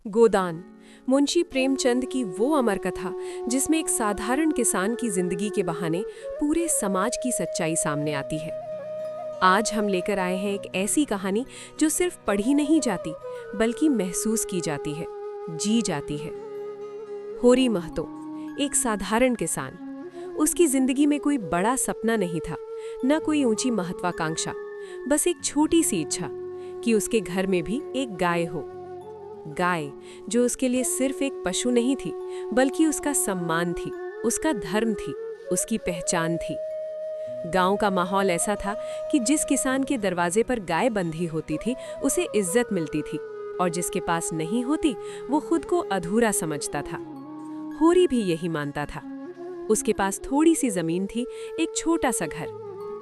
गोदान मुंशी प्रेमचंद की वो अमर कथा जिसमें एक साधारण किसान की जिंदगी के बहाने पूरे समाज की सच्चाई सामने आती है। आज हम लेकर आए हैं एक ऐसी कहानी जो सिर्फ पढ़ी नहीं जाती बल्कि महसूस की जाती है, जी जाती है। होरी महतो एक साधारण किसान। उसकी जिंदगी में कोई बड़ा सपना नहीं था, न कोई ऊंची महत्वाकांक्षा, बस एक छोटी सी इच्छा कि उसके घर में भी एक गाय हो। गाय जो उसके लिए सिर्फ एक पशु नहीं थी बल्कि उसका सम्मान थी, उसका धर्म थी, उसकी पहचान थी। गांव का माहौल ऐसा था कि जिस किसान के दरवाजे पर गाय बंधी होती थी उसे इज्जत मिलती थी, और जिसके पास नहीं होती वो खुद को अधूरा समझता था। होरी भी यही मानता था। उसके पास थोड़ी सी जमीन थी, एक छोटा सा घर,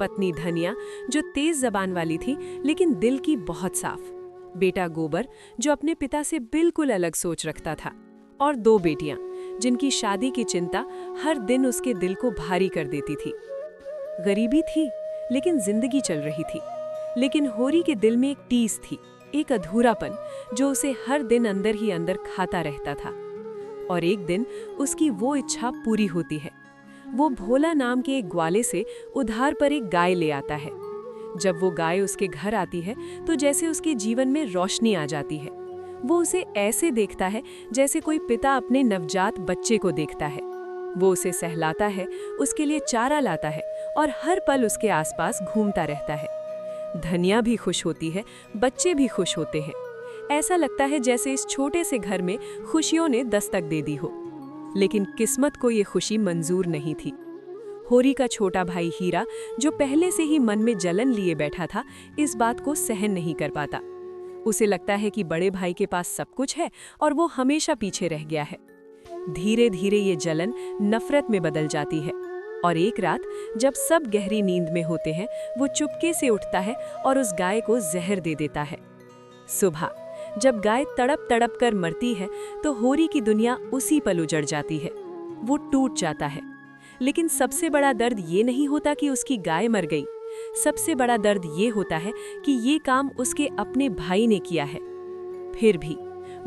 पत्नी धनिया जो तेज जबान वाली थी लेकिन दिल की बहुत साफ, बेटा गोबर जो अपने पिता से बिल्कुल अलग सोच रखता था, और दो बेटियां जिनकी शादी की चिंता हर दिन उसके दिल को भारी कर देती थी। गरीबी थी लेकिन जिंदगी चल रही थी। लेकिन होरी के दिल में एक टीस थी, एक अधूरापन जो उसे हर दिन अंदर ही अंदर खाता रहता था। और एक दिन उसकी वो इच्छा पूरी होती है। वो भोला नाम के एक ग्वाले से उधार पर एक गाय ले आता है। जब वो गाय उसके घर आती है तो जैसे उसके जीवन में रोशनी आ जाती है। वो उसे ऐसे देखता है जैसे कोई पिता अपने नवजात बच्चे को देखता है। वो उसे सहलाता है, उसके लिए चारा लाता है और हर पल उसके आसपास घूमता रहता है। धनिया भी खुश होती है, बच्चे भी खुश होते हैं। ऐसा लगता है जैसे इस छोटे से घर में खुशियों ने दस्तक दे दी हो। लेकिन किस्मत को ये खुशी मंजूर नहीं थी। होरी का छोटा भाई हीरा, जो पहले से ही मन में जलन लिए बैठा था, इस बात को सहन नहीं कर पाता। उसे लगता है कि बड़े भाई के पास सब कुछ है और वो हमेशा पीछे रह गया है। धीरे धीरे ये जलन नफरत में बदल जाती है, और एक रात जब सब गहरी नींद में होते हैं, वो चुपके से उठता है और उस गाय को जहर दे देता है। सुबह जब गाय तड़प तड़प कर मरती है तो होरी की दुनिया उसी पल उजड़ जाती है। वो टूट जाता है। लेकिन सबसे बड़ा दर्द ये नहीं होता कि उसकी गाय मर गई। सबसे बड़ा दर्द ये होता है कि ये काम उसके अपने भाई ने किया है। फिर भी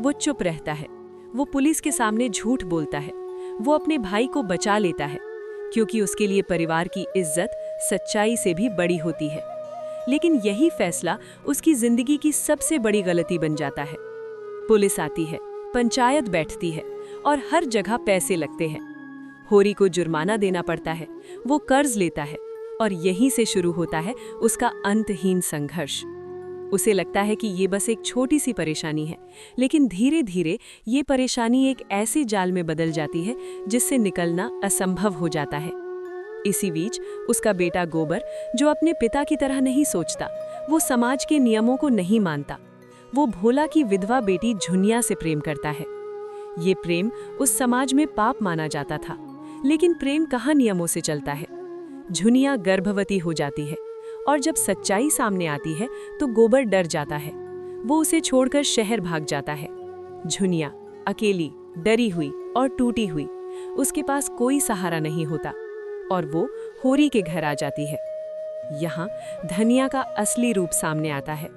वो चुप रहता है। वो पुलिस के सामने झूठ बोलता है। वो अपने भाई को बचा लेता है, क्योंकि उसके लिए परिवार की इज्जत सच्चाई से भी बड़ी होती है। लेकिन यही फैसला उसकी जिंदगी की सबसे बड़ी गलती बन जाता है। पुलिस आती है, पंचायत बैठती है और हर जगह पैसे लगते हैं। होरी को जुर्माना देना पड़ता है, वो कर्ज लेता है, और यहीं से शुरू होता है उसका अंतहीन संघर्ष। उसे लगता है कि ये बस एक छोटी सी परेशानी है, लेकिन धीरे धीरे ये परेशानी एक ऐसे जाल में बदल जाती है जिससे निकलना असंभव हो जाता है। इसी बीच उसका बेटा गोबर, जो अपने पिता की तरह नहीं सोचता, वो समाज के नियमों को नहीं मानता, वो भोला की विधवा बेटी झुनिया से प्रेम करता है। ये प्रेम उस समाज में पाप माना जाता था, लेकिन प्रेम कहाँ नियमों से चलता है। झुनिया गर्भवती हो जाती है, और जब सच्चाई सामने आती है तो गोबर डर जाता है। वो उसे छोड़कर शहर भाग जाता है। झुनिया अकेली, डरी हुई और टूटी हुई, उसके पास कोई सहारा नहीं होता, और वो होरी के घर आ जाती है। यहाँ धनिया का असली रूप सामने आता है।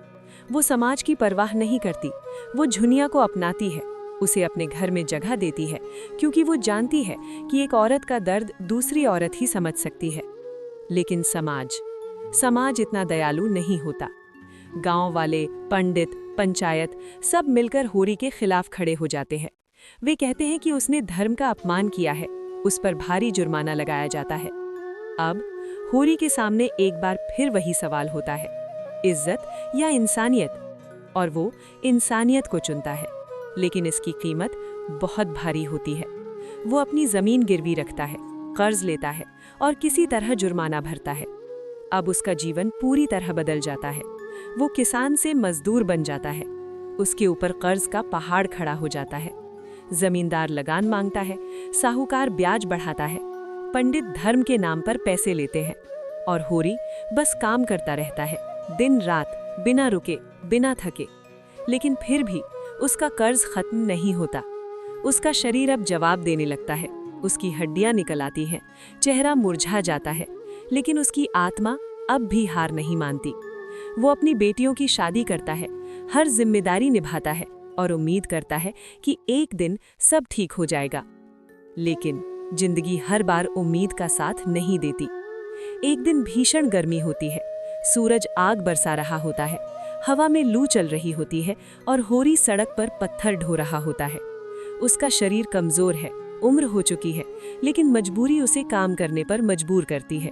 वो समाज की परवाह नहीं करती। वो झुनिया को अपनाती है, उसे अपने घर में जगह देती है, क्योंकि वो जानती है कि एक औरत का दर्द दूसरी औरत ही समझ सकती है। लेकिन समाज इतना दयालु नहीं होता। गांव वाले, पंडित, पंचायत सब मिलकर होरी के खिलाफ खड़े हो जाते हैं। वे कहते हैं कि उसने धर्म का अपमान किया है, उस पर भारी जुर्माना लगाया जाता है। अब होरी के सामने एक बार फिर वही सवाल होता है, इज्जत या इंसानियत? और वो इंसानियत को चुनता है, लेकिन इसकी कीमत बहुत भारी होती है। वो अपनी जमीन गिरवी रखता है, कर्ज लेता है और किसी तरह जुर्माना भरता है। अब उसका जीवन पूरी तरह बदल जाता है। वो किसान से मजदूर बन जाता है। उसके ऊपर कर्ज का पहाड़ खड़ा हो जाता है। जमींदार लगान मांगता है, साहूकार ब्याज बढ़ाता है, पंडित धर्म के नाम पर पैसे लेते हैं, और होरी बस काम करता रहता है, दिन रात, बिना रुके, बिना थके। लेकिन फिर भी उसका कर्ज खत्म नहीं होता। उसका शरीर अब जवाब देने लगता है, उसकी हड्डियां निकल आती हैं, चेहरा मुरझा जाता है, लेकिन उसकी आत्मा अब भी हार नहीं मानती। वो अपनी बेटियों की शादी करता है, हर जिम्मेदारी निभाता है, और उम्मीद करता है कि एक दिन सब ठीक हो जाएगा। लेकिन जिंदगी हर बार उम्मीद का साथ नहीं देती। एक दिन भीषण गर्मी होती है, सूरज आग बरसा रहा होता है, हवा में लू चल रही होती है और होरी सड़क पर पत्थर ढो रहा होता है। उसका शरीर कमजोर है, उम्र हो चुकी है, लेकिन मजबूरी उसे काम करने पर मजबूर करती है।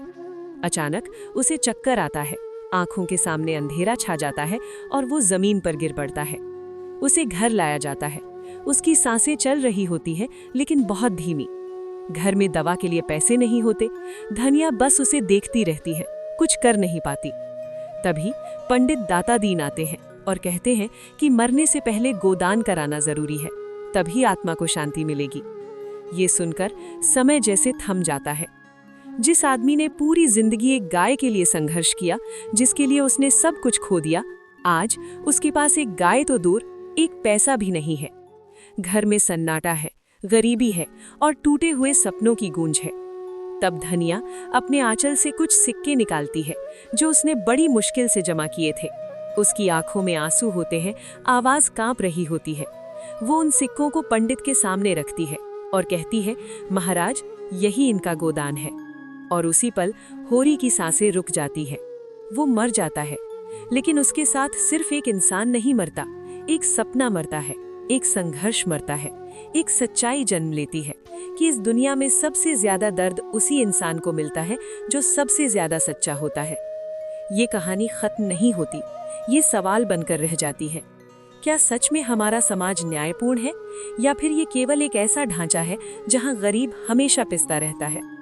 अचानक उसे चक्कर आता है, आंखों के सामने अंधेरा छा जाता है और वो जमीन पर गिर पड़ता है। उसे घर लाया जाता है। उसकी सांसें चल रही होती है, लेकिन बहुत धीमी। घर में दवा के लिए पैसे नहीं होते। धनिया बस उसे देखती रहती है, कुछ कर नहीं पाती। तभी पंडित दाता दीन आते हैं और कहते हैं कि मरने से पहले गोदान कराना जरूरी है, तभी आत्मा को शांति मिलेगी। ये सुनकर समय जैसे थम जाता है। जिस आदमी ने पूरी जिंदगी एक गाय के लिए संघर्ष किया, जिसके लिए उसने सब कुछ खो दिया, आज उसके पास एक गाय तो दूर, एक पैसा भी नहीं है। घर में सन्नाटा है, गरीबी है और टूटे हुए सपनों की गूंज है। तब धनिया अपने आंचल से कुछ सिक्के निकालती है जो उसने बड़ी मुश्किल से जमा किए थे। उसकी आंखों में आंसू होते हैं, आवाज कांप रही होती है। वो उन सिक्कों को पंडित के सामने रखती है और कहती है, महाराज, यही इनका गोदान है। और उसी पल होरी की सांसें रुक जाती है। वो मर जाता है, लेकिन उसके साथ सिर्फ एक इंसान नहीं मरता, एक सपना मरता है, एक संघर्ष मरता है, एक सच्चाई जन्म लेती है कि इस दुनिया में सबसे ज्यादा दर्द उसी इंसान को मिलता है जो सबसे ज्यादा सच्चा होता है। ये कहानी खत्म नहीं होती, ये सवाल बनकर रह जाती है। क्या सच में हमारा समाज न्यायपूर्ण है, या फिर ये केवल एक ऐसा ढांचा है जहां गरीब हमेशा पिसता रहता है?